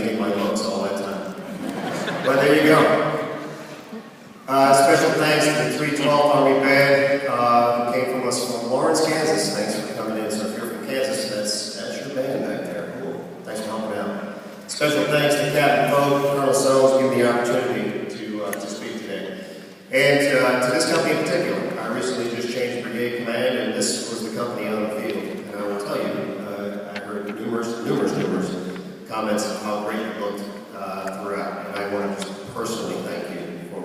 maintaining my looks all that time. But there you go. Special thanks to the 312th Army Band who came from us from Lawrence, Kansas. Thanks for coming in. So if you're from Kansas, that's your band back there. Cool. Thanks for helping out. Special thanks to Captain Pope, Colonel Soames, for giving me the opportunity to speak today. And to this company in particular. I recently just changed brigade command, and this was the company on the field. And I will tell you, I heard numerous comments of how great you looked throughout. And I want to just personally thank you for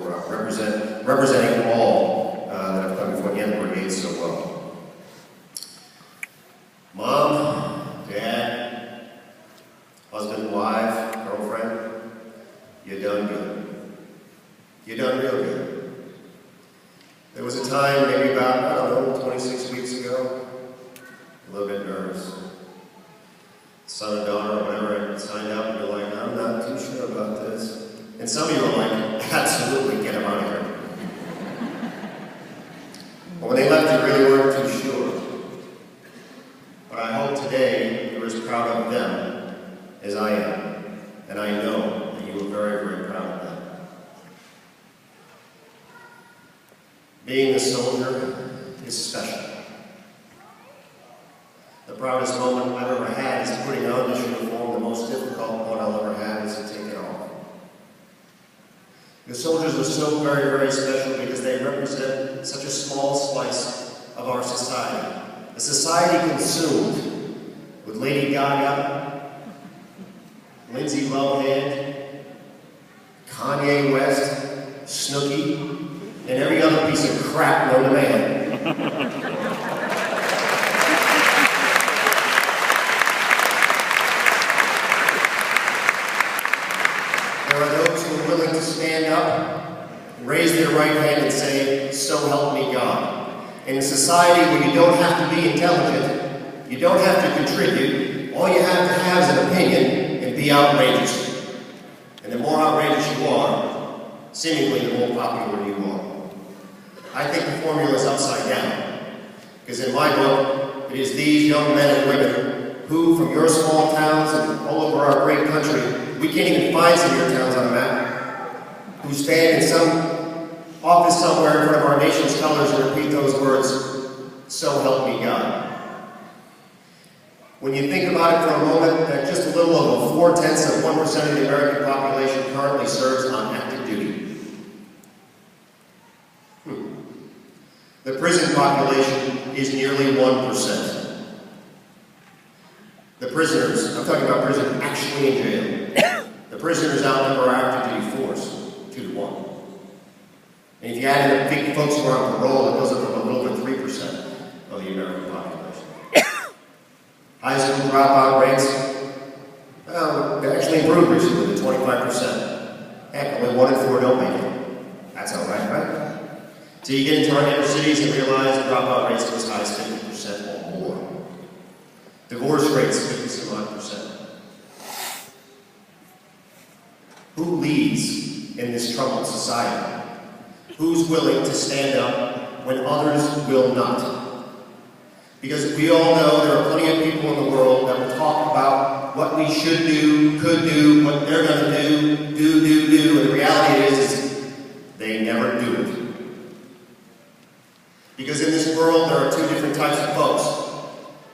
representing all that have come before the brigade so well. Mom, Dad, husband, wife, girlfriend, you done good. You done real good. There was a time, maybe about, I don't know, 26 weeks ago, a little bit nervous. Son or daughter or whatever, I signed up and you're like, I'm not too sure about this. And some of you are like, absolutely, get him out of here. But when they left, you really weren't too sure. But I hope today you're as proud of them as I am. And I know that you were very, very proud of them. Being a soldier is special. The proudest moment I've ever had is putting on this uniform. The most difficult one I'll ever have is to take it off. The soldiers are so very, very special because they represent such a small slice of our society. A society consumed with Lady Gaga, Lindsay Lohan, Kanye West, Snooki, and every other piece of crap known to man. There are those who are willing to stand up, raise their right hand and say, so help me God. In a society where you don't have to be intelligent, you don't have to contribute, all you have to have is an opinion and be outrageous. And the more outrageous you are, seemingly the more popular you are. I think the formula is upside down. Because in my book, it is these young men and women who, from your small towns and all over our great country, we can't even find some of your towns on a map, who stand in some office somewhere in front of our nation's colors and repeat those words, so help me God. When you think about it for a moment, that just a little over 0.4% of the American population currently serves on active duty. The prison population is nearly 1%. The prisoners, I'm talking about prisoners actually in jail. The prisoners outnumber our active duty force 2-to-1. And if you add in the big folks who are on parole, it goes up to a little over 3% of the American population. High school dropout rates, well, they actually improved recently to 25%. Heck, only 1 in 4 don't make it. That's all right, right? So you get into our inner cities and realize dropout rates are as high as 50% or more. Divorce rates, 50-some-odd%. Who leads in this troubled society? Who's willing to stand up when others will not? Because we all know there are plenty of people in the world that will talk about what we should do, could do, what they're going to do, and the reality is they never do it. Because in this world there are two different types of folks.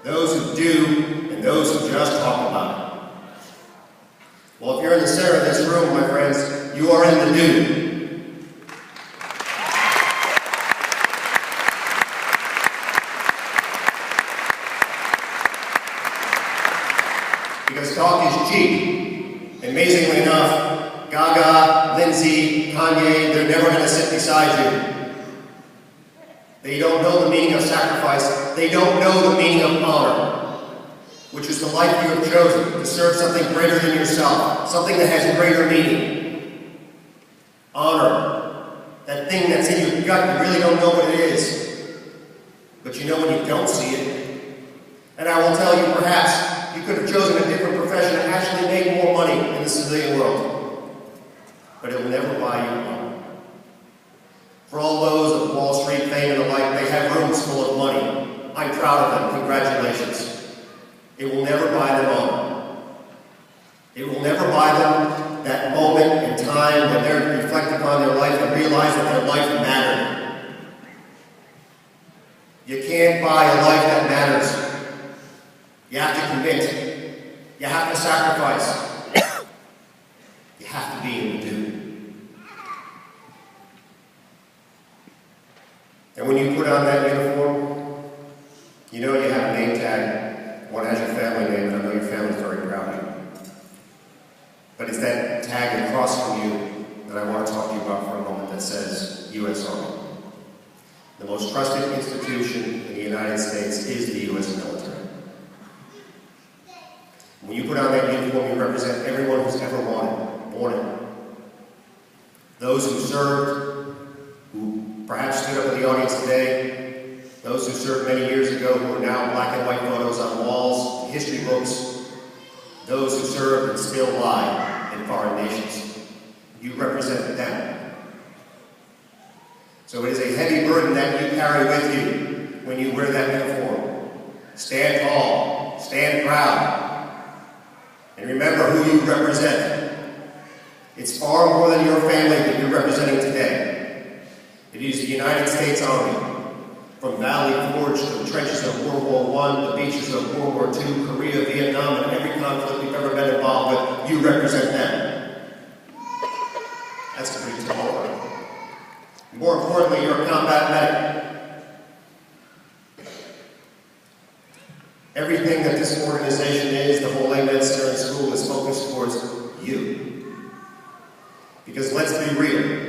Those who do and those who just talk about it. Well, if you're in the center of this room, my friends, you are in the do. Because talk is cheap. Amazingly enough, Gaga, Lindsay, Kanye, they're never going to sit beside you. They don't know the meaning of sacrifice. They don't know the meaning of honor, which is the life you have chosen to serve something greater than yourself, something that has greater meaning. Honor, that thing that's in your gut, you really don't know what it is, but you know when you don't see it. And I will tell you, perhaps, you could have chosen a different profession and actually made more money in the civilian world, but it will never buy you honor. For all those of Wall Street fame and the like, they have rooms full of money. I'm proud of them. Congratulations. It will never buy them honor. It It will never buy them that moment in time when they're reflecting upon their life and realize that their life mattered. You can't buy a life that matters. You have to commit. You have to sacrifice. You have to be in the do. And when you put on that uniform, you know you have a name tag. One has your family name, and I know your family's very proud of you. But it's that tag across from you that I want to talk to you about for a moment that says U.S. Army. The most trusted institution in the United States is the U.S. military. When you put on that uniform, you represent everyone who's ever worn it. Those who served, who perhaps stood up in the audience today, those who served many years ago who are now black and white photos on walls, history books, those who served and still lie in foreign nations. You represent them. So it is a heavy burden that you carry with you when you wear that uniform. Stand tall, stand proud, and remember who you represent. It's far more than your family that you're representing today. It is the United States Army. From Valley Forge to the trenches of World War I, the beaches of World War II, Korea, Vietnam, and every conflict we've ever been involved with, you represent them. That's a pretty tall order. More importantly, you're a combat medic. Everything that this organization is, the whole Amen Center and School, is focused towards you. Because let's be real.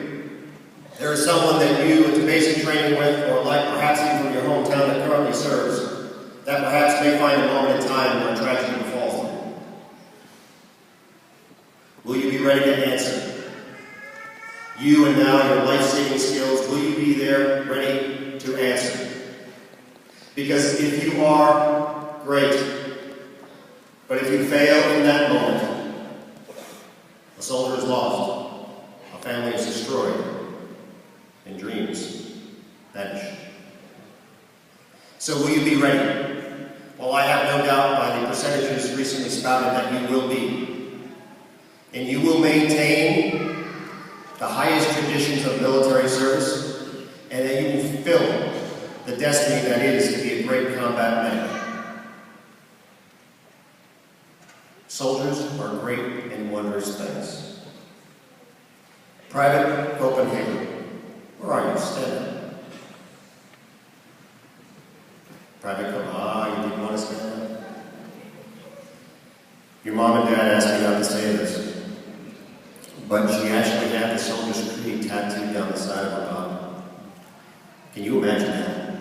There is someone that you went to basic training with, or like perhaps even from your hometown that currently serves, that perhaps may find a moment in time where a tragedy befalls them. Will you be ready to answer? You and now your life-saving skills, will you be there ready to answer? Because if you are, great. But if you fail in that moment, a soldier is lost, a family is destroyed, and dreams vanish. So will you be ready? Well, I have no doubt by the percentages recently spouted that you will be. And you will maintain the highest traditions of military service, and that you will fulfill the destiny that is to be a great combat medic. Soldiers are great and wondrous things. Private Copenhagen. Where are you? Stand. Private you didn't want to stand. Your mom and dad asked me not to say this, but she actually had the soldier's creed tattooed down the side of her body. Can you imagine that?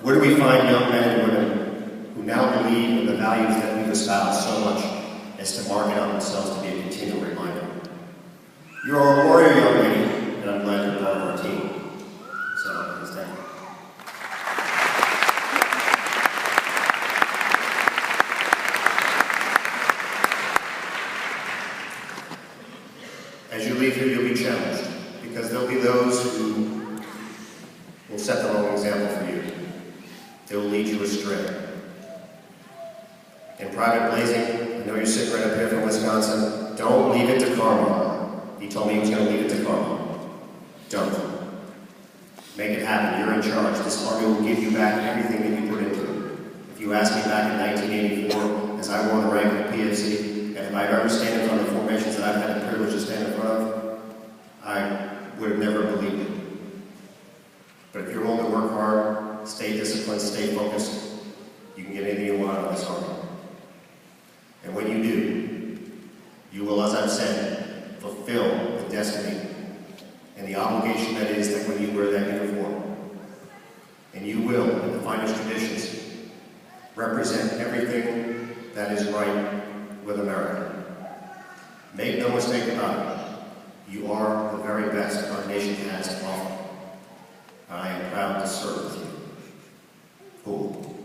Where do we find young men and women who now believe in the values that we've espoused so much as to mark it on themselves to be a continual reminder? You're a warrior, young lady. And I'm glad you're part of our team. So, please thank you. As you leave here, you'll be challenged, because there'll be those who will set the wrong example for you. They will lead you astray. And Private Blaesing, I know you're sitting right up here from Wisconsin, don't leave it to karma. He told me he was going to leave it to karma. Don't. Make it happen. You're in charge. This Army will give you back everything that you put into it. If you asked me back in 1984, as I won the rank of PFC, and if I've ever stand in front of the formations that I've had the privilege to stand in front of, I would have never believed it. But if you're willing to work hard, stay disciplined, stay focused, you can get anything you want out of this Army. And when you do, you will, as I've said, fulfill the destiny and the obligation that is that when you wear that uniform. And you will, in the finest traditions, represent everything that is right with America. Make no mistake about it. You are the very best our nation has to offer. I am proud to serve with you. Cool.